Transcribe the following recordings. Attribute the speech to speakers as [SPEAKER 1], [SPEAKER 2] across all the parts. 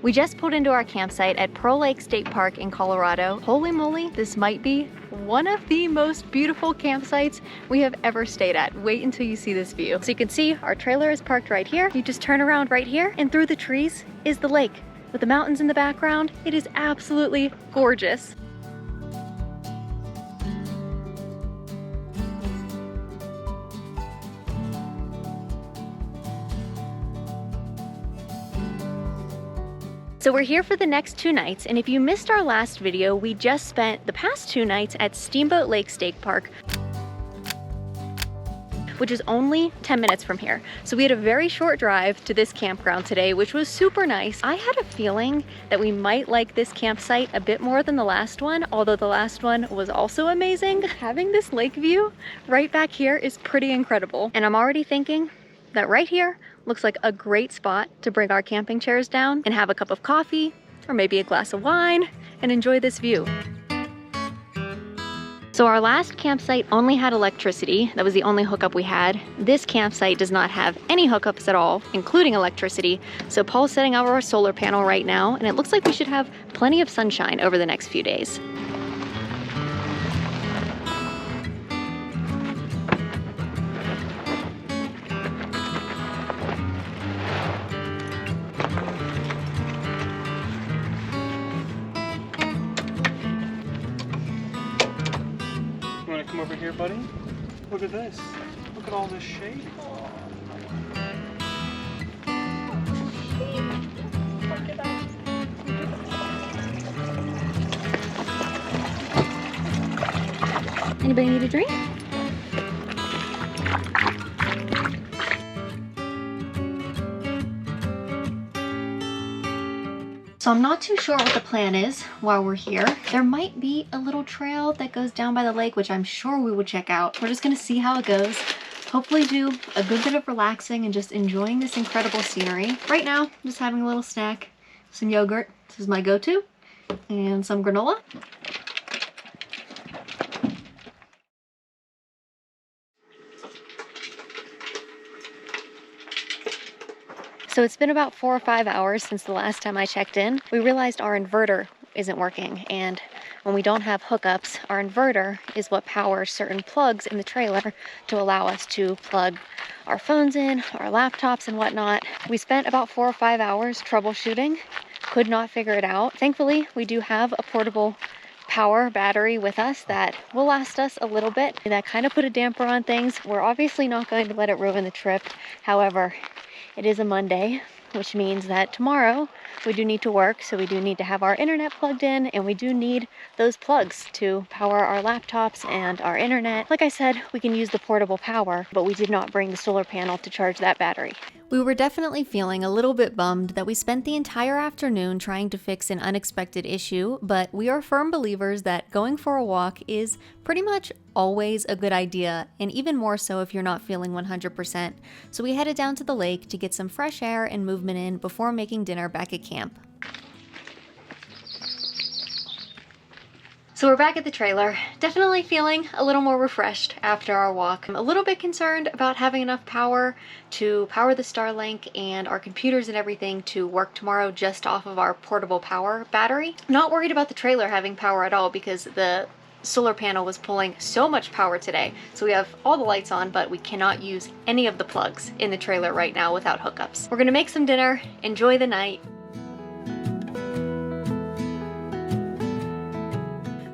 [SPEAKER 1] We just pulled into our campsite at Pearl Lake State Park in Colorado. Holy moly, this might be one of the most beautiful campsites we have ever stayed at. Wait until you see this view. So you can see our trailer is parked right here. You just turn around right here and through the trees is the lake with the mountains in the background. It is absolutely gorgeous. So we're here for the next 2 nights, and if you missed our last video, we just spent the past 2 nights at Steamboat Lake State Park, which is only 10 minutes from here. So we had a very short drive to this campground today, which was super nice. I had a feeling that we might like this campsite a bit more than the last one, although the last one was also amazing. Having this lake view right back here is pretty incredible. And I'm already thinking that right here looks like a great spot to bring our camping chairs down and have a cup of coffee or maybe a glass of wine and enjoy this view. So our last campsite only had electricity. That was the only hookup we had. This campsite does not have any hookups at all, including electricity. So Paul's setting up our solar panel right now, and it looks like we should have plenty of sunshine over the next few days.
[SPEAKER 2] Come over here, buddy. Look at this. Look at all this shade.
[SPEAKER 1] Anybody need a drink? So I'm not too sure what the plan is while we're here. There might be a little trail that goes down by the lake, which I'm sure we would check out. We're just gonna see how it goes. Hopefully do a good bit of relaxing and just enjoying this incredible scenery. Right now, I'm just having a little snack, some yogurt, this is my go-to, and some granola. So it's been about 4 or 5 hours since the last time I checked in. We realized our inverter isn't working, and when we don't have hookups, our inverter is what powers certain plugs in the trailer to allow us to plug our phones in, our laptops and whatnot. We spent about 4 or 5 hours troubleshooting, could not figure it out. Thankfully, we do have a portable power battery with us that will last us a little bit. That kind of put a damper on things. We're obviously not going to let it ruin the trip. However, it is a Monday, which means that tomorrow we do need to work, so we do need to have our internet plugged in, and we do need those plugs to power our laptops and our internet. Like I said, we can use the portable power, but we did not bring the solar panel to charge that battery. We were definitely feeling a little bit bummed that we spent the entire afternoon trying to fix an unexpected issue, but we are firm believers that going for a walk is pretty much always a good idea, and even more so if you're not feeling 100%. So we headed down to the lake to get some fresh air and movement in before making dinner back at camp. So we're back at the trailer, definitely feeling a little more refreshed after our walk. I'm a little bit concerned about having enough power to power the Starlink and our computers and everything to work tomorrow just off of our portable power battery. I'm not worried about the trailer having power at all because the solar panel was pulling so much power today. So we have all the lights on, but we cannot use any of the plugs in the trailer right now without hookups. We're gonna make some dinner, enjoy the night.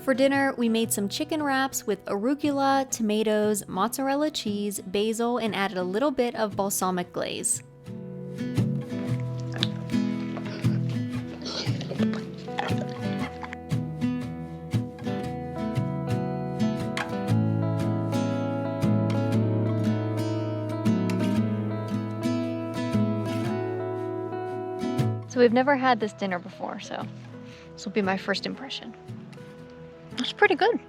[SPEAKER 1] For dinner, we made some chicken wraps with arugula, tomatoes, mozzarella cheese, basil, and added a little bit of balsamic glaze. So we've never had this dinner before, so this will be my first impression. It's pretty good.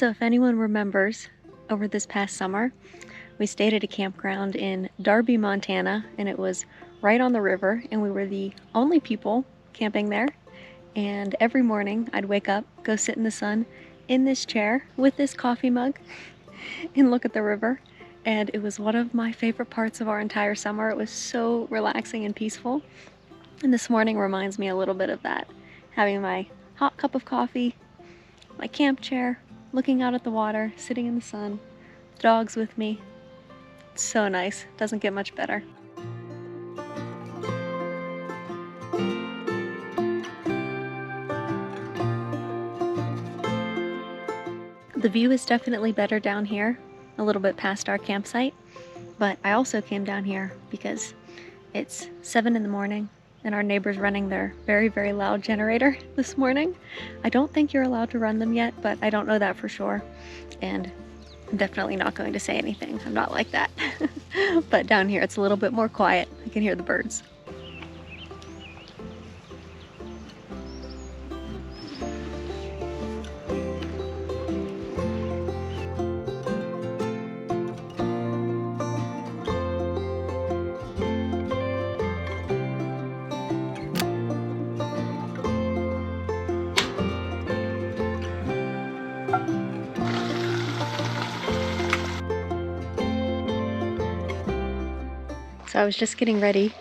[SPEAKER 1] So if anyone remembers, over this past summer, we stayed at a campground in Darby, Montana, and it was right on the river, and we were the only people camping there. And every morning I'd wake up, go sit in the sun in this chair with this coffee mug and look at the river. And it was one of my favorite parts of our entire summer. It was so relaxing and peaceful. And this morning reminds me a little bit of that. Having my hot cup of coffee, my camp chair, looking out at the water, sitting in the sun, dogs with me. It's so nice. Doesn't get much better. The view is definitely better down here, a little bit past our campsite, but I also came down here because it's 7 in the morning and our neighbor's running their very, very loud generator this morning. I don't think you're allowed to run them yet, but I don't know that for sure. And I'm definitely not going to say anything. I'm not like that. But down here it's a little bit more quiet. I can hear the birds. So I was just getting ready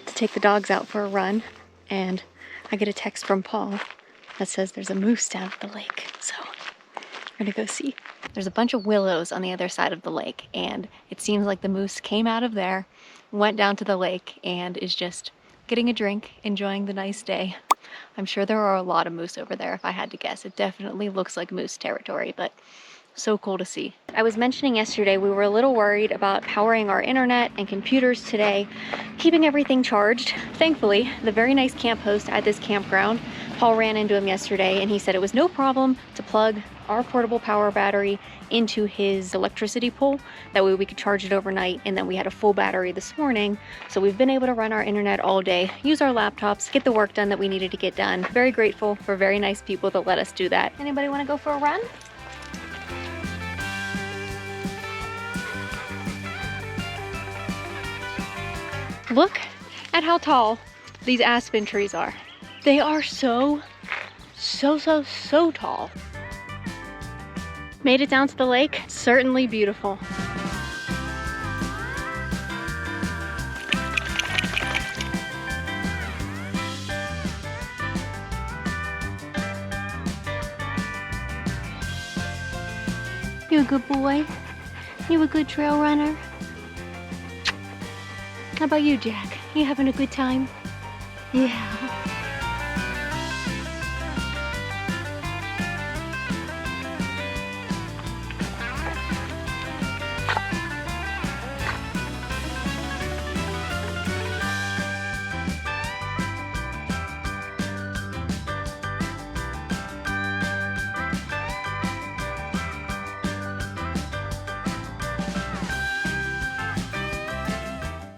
[SPEAKER 1] to take the dogs out for a run, and I get a text from Paul that says there's a moose down at the lake. So we're gonna go see. There's a bunch of willows on the other side of the lake, and it seems like the moose came out of there, went down to the lake, and is just getting a drink, enjoying the nice day. I'm sure there are a lot of moose over there if I had to guess. It definitely looks like moose territory, but so cool to see. I was mentioning yesterday we were a little worried about powering our internet and computers today, keeping everything charged. Thankfully, the very nice camp host at this campground, Paul ran into him yesterday and he said it was no problem to plug our portable power battery into his electricity pole. That way we could charge it overnight, and then we had a full battery this morning. So we've been able to run our internet all day, use our laptops, get the work done that we needed to get done. Very grateful for very nice people that let us do that. Anybody want to go for a run? Look at how tall these aspen trees are. They are so tall. Made it down to the lake. Certainly beautiful. You a good boy? You a good trail runner? How about you, Jack? You having a good time? Yeah.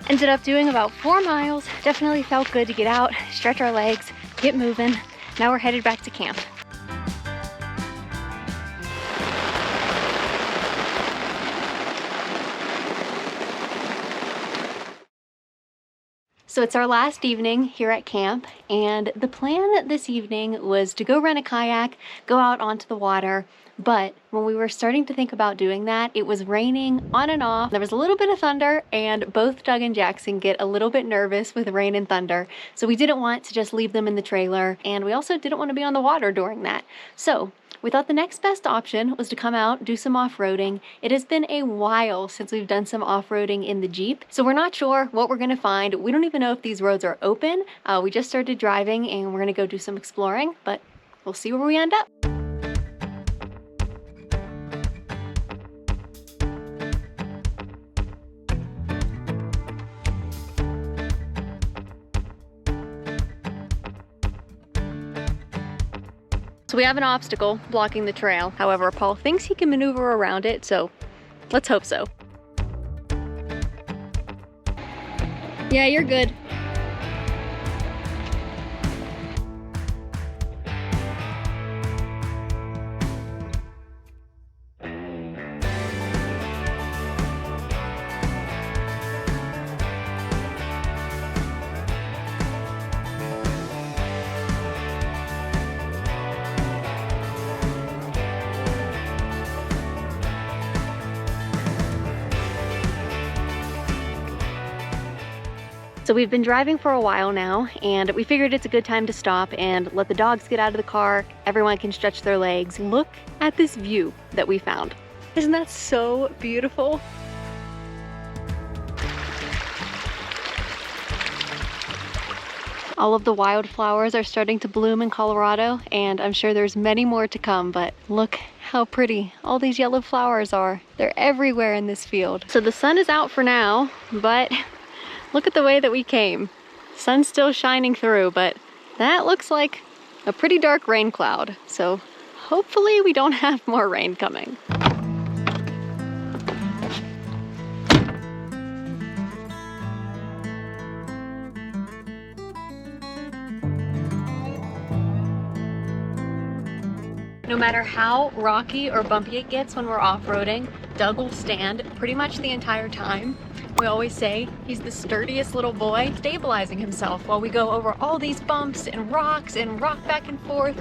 [SPEAKER 1] Ended up doing about 4 miles. Definitely felt good to get out, stretch our legs, get moving. Now we're headed back to camp. So it's our last evening here at camp, and the plan this evening was to go rent a kayak, go out onto the water, but when we were starting to think about doing that, it was raining on and off. There was a little bit of thunder, and both Doug and Jackson get a little bit nervous with rain and thunder, so we didn't want to just leave them in the trailer, and we also didn't want to be on the water during that. So we thought the next best option was to come out, do some off-roading. It has been a while since we've done some off-roading in the Jeep, so we're not sure what we're gonna find. We don't even know if these roads are open. We just started driving and we're gonna go do some exploring, but we'll see where we end up. So we have an obstacle blocking the trail. However, Paul thinks he can maneuver around it, so let's hope so. Yeah, you're good. So we've been driving for a while now, and we figured it's a good time to stop and let the dogs get out of the car. Everyone can stretch their legs. Look at this view that we found. Isn't that so beautiful? All of the wildflowers are starting to bloom in Colorado, and I'm sure there's many more to come, but look how pretty all these yellow flowers are. They're everywhere in this field. So the sun is out for now, but look at the way that we came. Sun's still shining through, but that looks like a pretty dark rain cloud. So hopefully we don't have more rain coming. No matter how rocky or bumpy it gets when we're off-roading, Doug will stand pretty much the entire time. We always say he's the sturdiest little boy, stabilizing himself while we go over all these bumps and rocks and rock back and forth.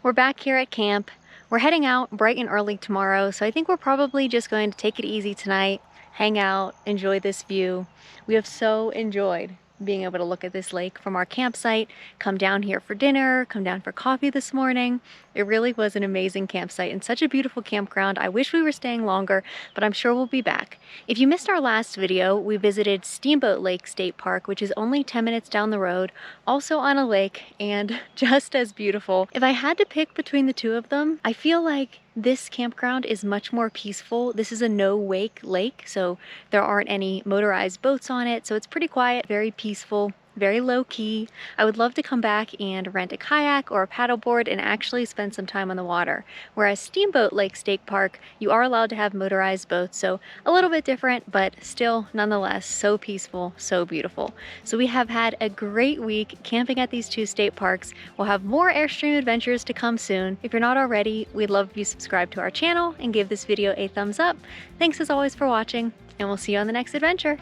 [SPEAKER 1] We're back here at camp. We're heading out bright and early tomorrow, so I think we're probably just going to take it easy tonight, hang out, enjoy this view. We have so enjoyed being able to look at this lake from our campsite, come down here for dinner, come down for coffee this morning. It really was an amazing campsite and such a beautiful campground. I wish we were staying longer, but I'm sure we'll be back. If you missed our last video, we visited Steamboat Lake State Park, which is only 10 minutes down the road, also on a lake and just as beautiful. If I had to pick between the two of them, I feel like this campground is much more peaceful. This is a no-wake lake, so there aren't any motorized boats on it, so it's pretty quiet, very peaceful, very low-key. I would love to come back and rent a kayak or a paddleboard and actually spend some time on the water. Whereas Steamboat Lake State Park, you are allowed to have motorized boats, so a little bit different, but still nonetheless so peaceful, so beautiful. So we have had a great week camping at these two state parks. We'll have more Airstream adventures to come soon. If you're not already, we'd love if you subscribe to our channel and give this video a thumbs up. Thanks as always for watching, and we'll see you on the next adventure.